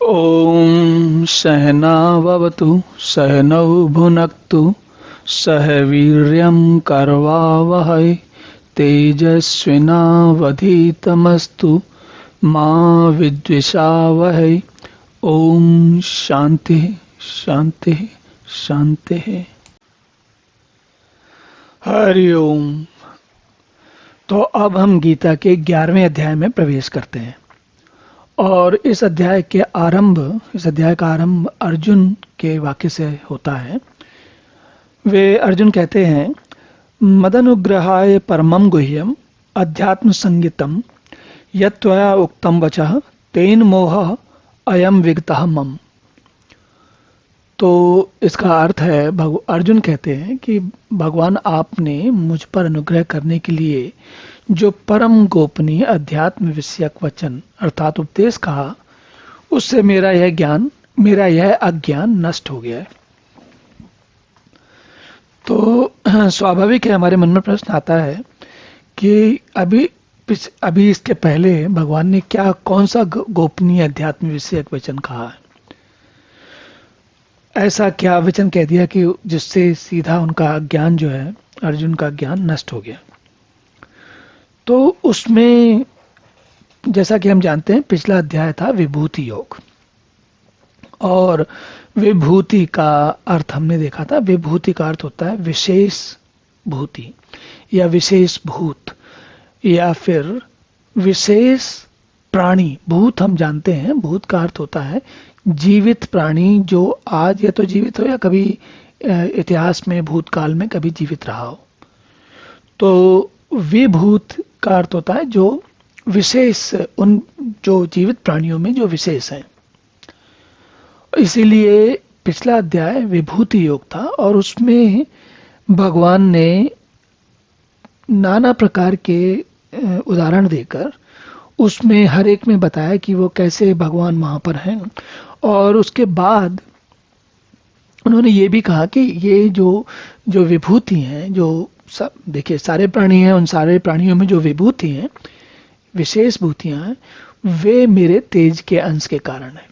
ॐ सहनाववतु सहनौ भुनक्तु सह वीर्यं करवावहै तेजस्विनावधीतमस्तु मा विद्विषावहै। ॐ शांति शांति शांति। हरि ओम। तो अब हम गीता के 11वें अध्याय में प्रवेश करते हैं और इस अध्याय का आरंभ अर्जुन के वाक्य से होता है। वे अर्जुन कहते हैं, मदनुग्रहाय परमं गुह्यम अध्यात्म संगीतम यत्त्वया उक्तम वचः तेन मोहः अयम विगतः मम। तो इसका अर्थ है, अर्जुन कहते हैं कि भगवान आपने मुझ पर अनुग्रह करने के लिए जो परम गोपनीय अध्यात्म विषयक वचन अर्थात उपदेश कहा, उससे मेरा यह अज्ञान नष्ट हो गया है। तो स्वाभाविक है, हमारे मन में प्रश्न आता है कि अभी इसके पहले भगवान ने कौन सा गोपनीय अध्यात्म विषयक वचन कहा है। ऐसा क्या वचन कह दिया कि जिससे सीधा उनका ज्ञान जो है, अर्जुन का ज्ञान नष्ट हो गया। तो उसमें जैसा कि हम जानते हैं, पिछला अध्याय था विभूति योग, और विभूति का अर्थ हमने देखा था। विभूति का अर्थ होता है विशेष भूति या विशेष भूत या फिर विशेष प्राणी। भूत हम जानते हैं, भूत का अर्थ होता है जीवित प्राणी, जो आज या तो जीवित हो या कभी इतिहास में भूतकाल में कभी जीवित रहा हो। तो विभूत का अर्थ होता है जो विशेष, उन जो जीवित प्राणियों में जो विशेष हैं। इसीलिए पिछला अध्याय विभूति योग था और उसमें भगवान ने नाना प्रकार के उदाहरण देकर उसमें हर एक में बताया कि वो कैसे भगवान वहां पर हैं। और उसके बाद उन्होंने ये भी कहा कि ये जो विभूति हैं, जो सब देखिए सारे प्राणी हैं, उन सारे प्राणियों में जो विभूति हैं, विशेष भूतियां हैं, वे मेरे तेज के अंश के कारण है।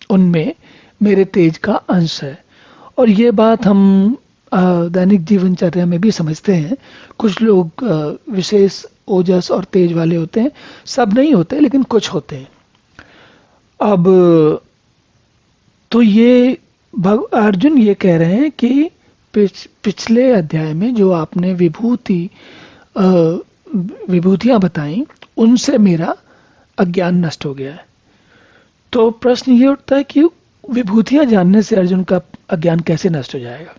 उनमें मेरे तेज का अंश है। और ये बात हम दैनिक जीवनचर्या में भी समझते हैं। कुछ लोग विशेष ओजस और तेज वाले होते हैं, सब नहीं होते लेकिन कुछ होते हैं। अब तो ये अर्जुन ये कह रहे हैं कि पिछले अध्याय में जो आपने विभूतियां बताई, उनसे मेरा अज्ञान नष्ट हो गया है। तो प्रश्न ये उठता है कि विभूतियां जानने से अर्जुन का अज्ञान कैसे नष्ट हो जाएगा।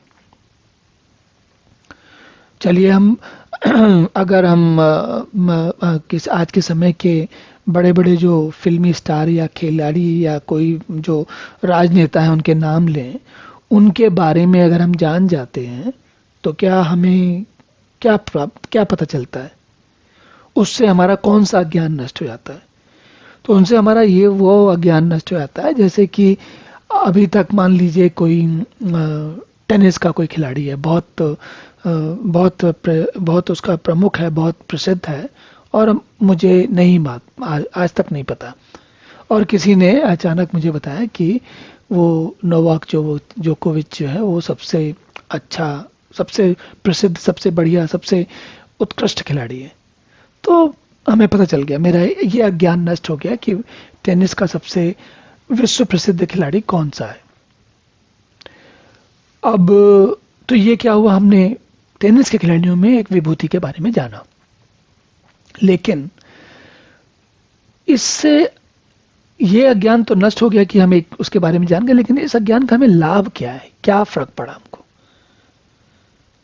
चलिए अगर हम आज के समय के बड़े बड़े जो फिल्मी स्टार या खिलाड़ी या कोई जो राजनेता है उनके नाम लें, उनके बारे में अगर हम जान जाते हैं तो क्या हमें क्या पता चलता है, उससे हमारा कौन सा अज्ञान नष्ट हो जाता है। तो उनसे हमारा वो अज्ञान नष्ट हो जाता है, जैसे कि अभी तक मान लीजिए कोई टेनिस का कोई खिलाड़ी है, बहुत उसका प्रमुख है, बहुत प्रसिद्ध है, और मुझे आज तक नहीं पता। और किसी ने अचानक मुझे बताया कि वो नोवाक जोकोविच जो है वो सबसे अच्छा, सबसे प्रसिद्ध, सबसे बढ़िया, सबसे उत्कृष्ट खिलाड़ी है। तो हमें पता चल गया, मेरा ये अज्ञान नष्ट हो गया कि टेनिस का सबसे विश्व प्रसिद्ध खिलाड़ी कौन सा है। अब तो ये क्या हुआ, हमने टेनिस के खिलाड़ियों में एक विभूति के बारे में जाना, लेकिन इससे ये अज्ञान तो नष्ट हो गया कि हम उसके बारे में जान गए, लेकिन इस अज्ञान का हमें लाभ क्या है, क्या फर्क पड़ा हमको।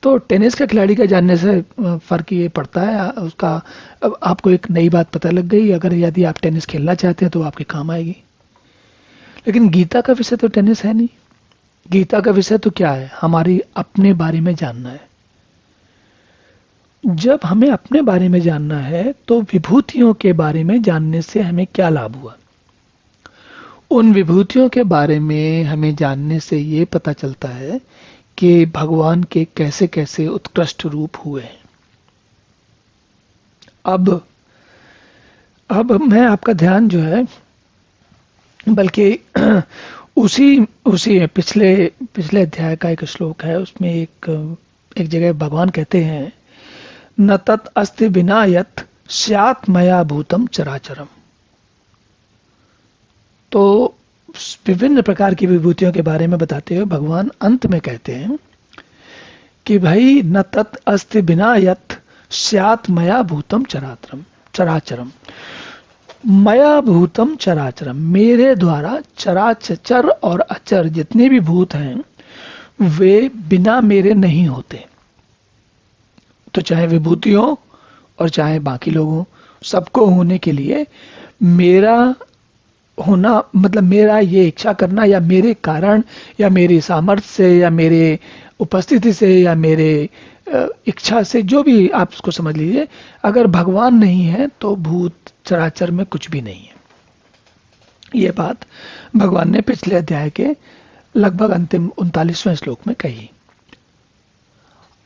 तो टेनिस के खिलाड़ी का जानने से फर्क ये पड़ता है, उसका अब आपको एक नई बात पता लग गई। अगर यदि आप टेनिस खेलना चाहते हैं तो आपके काम आएगी। लेकिन गीता का विषय तो टेनिस है नहीं। गीता का विषय तो क्या है, हमारी अपने बारे में जानना है। जब हमें अपने बारे में जानना है तो विभूतियों के बारे में जानने से हमें क्या लाभ हुआ। उन विभूतियों के बारे में हमें जानने से ये पता चलता है कि भगवान के कैसे कैसे उत्कृष्ट रूप हुए हैं। अब मैं आपका ध्यान जो है बल्कि उसी उसी पिछले पिछले अध्याय का एक श्लोक है, उसमें एक एक जगह भगवान कहते हैं, न तत् अस्ति बिना यत् स्यात् मया भूतम चराचरम। तो विभिन्न प्रकार की विभूतियों के बारे में बताते हुए भगवान अंत में कहते हैं कि भाई न तत् अस्ति बिना यत् स्यात् मया भूतम चराचरम चराचरम। मया भूतम चराचरम, मेरे द्वारा चराचर और अचर जितने भी भूत हैं वे बिना मेरे नहीं होते। तो चाहे विभूतियों और चाहे बाकी लोगों, सबको होने के लिए मेरा होना, मतलब मेरा ये इच्छा करना या मेरे कारण या मेरी सामर्थ्य से या मेरे उपस्थिति से या मेरे इच्छा से, जो भी आप उसको समझ लीजिए, अगर भगवान नहीं है तो भूत चराचर में कुछ भी नहीं है। ये बात भगवान ने पिछले अध्याय के लगभग अंतिम 39वें श्लोक में कही।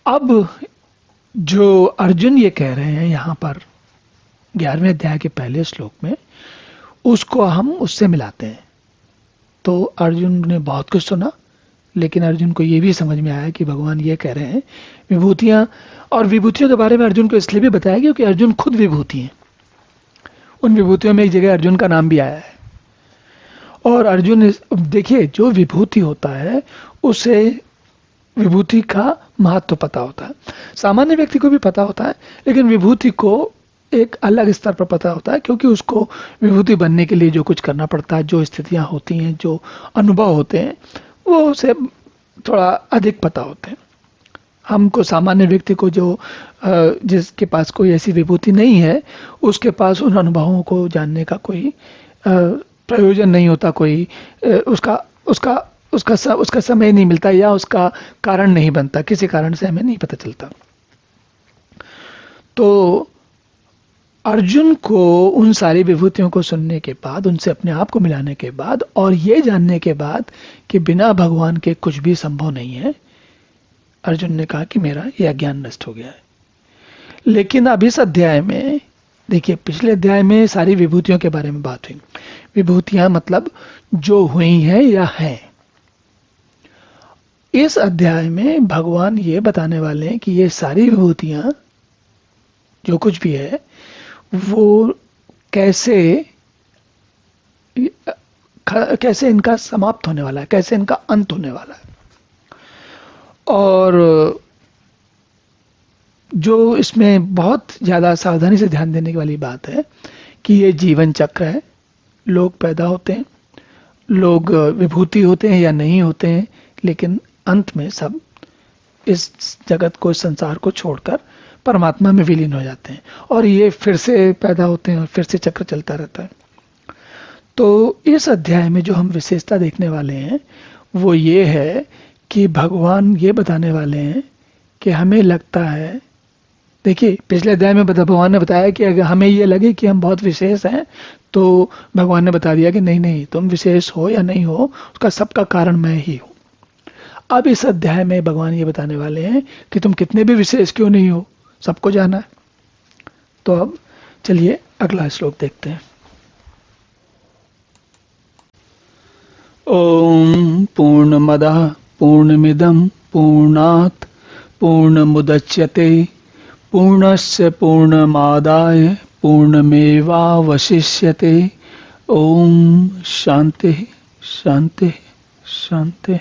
अब जो अर्जुन ये कह रहे हैं यहाँ पर 11वें अध्याय के पहले श्लोक में, उसको हम उससे मिलाते हैं। तो अर्जुन ने बहुत कुछ सुना, लेकिन अर्जुन को ये भी समझ में आया कि भगवान ये कह रहे हैं विभूतियां, और विभूतियों के बारे में अर्जुन को इसलिए भी बताया गया क्योंकि अर्जुन खुद विभूति हैं। उन विभूतियों में एक जगह अर्जुन का नाम भी आया है। और अर्जुन, देखिए, जो विभूति होता है उसे विभूति का महत्व पता होता है। सामान्य व्यक्ति को भी पता होता है, लेकिन विभूति को एक अलग स्तर पर पता होता है, क्योंकि उसको विभूति बनने के लिए जो कुछ करना पड़ता है, जो स्थितियां होती हैं, जो अनुभव होते हैं, वो उसे थोड़ा अधिक पता होते हैं। हमको, सामान्य व्यक्ति को, जो जिसके पास कोई ऐसी विभूति नहीं है, उसके पास उन अनुभवों को जानने का कोई प्रयोजन नहीं होता, कोई उसका समय नहीं मिलता या उसका कारण नहीं बनता, किसी कारण से हमें नहीं पता चलता। तो अर्जुन को उन सारी विभूतियों को सुनने के बाद, उनसे अपने आप को मिलाने के बाद और ये जानने के बाद कि बिना भगवान के कुछ भी संभव नहीं है, अर्जुन ने कहा कि मेरा यह अज्ञान नष्ट हो गया है। लेकिन अब इस अध्याय में देखिए, पिछले अध्याय में सारी विभूतियों के बारे में बात हुई। विभूतियां मतलब जो हुई हैं या हैं। इस अध्याय में भगवान ये बताने वाले हैं कि ये सारी विभूतियां, जो कुछ भी है, वो कैसे इनका समाप्त होने वाला है, कैसे इनका अंत होने वाला है। और जो इसमें बहुत ज्यादा सावधानी से ध्यान देने वाली बात है कि ये जीवन चक्र है। लोग पैदा होते हैं, लोग विभूति होते हैं या नहीं होते हैं, लेकिन अंत में सब इस जगत को, इस संसार को छोड़कर परमात्मा में विलीन हो जाते हैं, और ये फिर से पैदा होते हैं और फिर से चक्र चलता रहता है। तो इस अध्याय में जो हम विशेषता देखने वाले हैं वो ये है कि भगवान ये बताने वाले हैं कि हमें लगता है, देखिए, पिछले अध्याय में भगवान ने बताया कि अगर हमें ये लगे कि हम बहुत विशेष हैं, तो भगवान ने बता दिया कि नहीं नहीं, तुम विशेष हो या नहीं हो, उसका सबका कारण मैं ही हूं। अब इस अध्याय में भगवान ये बताने वाले हैं कि तुम कितने भी विशेष क्यों नहीं हो, सबको जाना है। तो अब चलिए अगला श्लोक देखते हैं। ओम पूर्णमदः पूर्णमिदं पूर्णात् पूर्णमुदच्यते पूर्णस्य पूर्णमादाय पूर्णमेवावशिष्यते। ओम शांति शांति शांति।